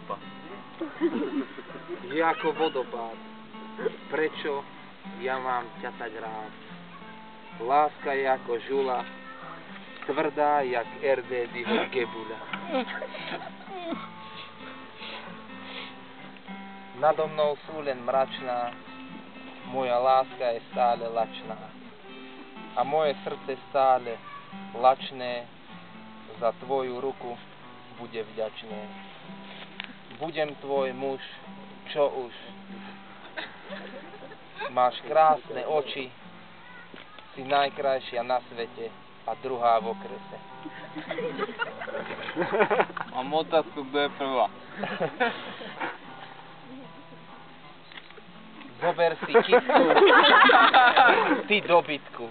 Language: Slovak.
Lampa. Je ako vodopád. Prečo ja mám ťa tak rád? Láska je ako žula, tvrdá jak Erdédyho gebuľa. Nado mnou sú len mračná, moja láska je stále lačná. A moje srdce stále lačné, za tvoju ruku bude vďačné. Budem tvoj muž, čo už. Máš krásne oči, si najkrajšia na svete a druhá v okrese. Mám otázku, kto je prvá. Zober si kitku, ty dobytku.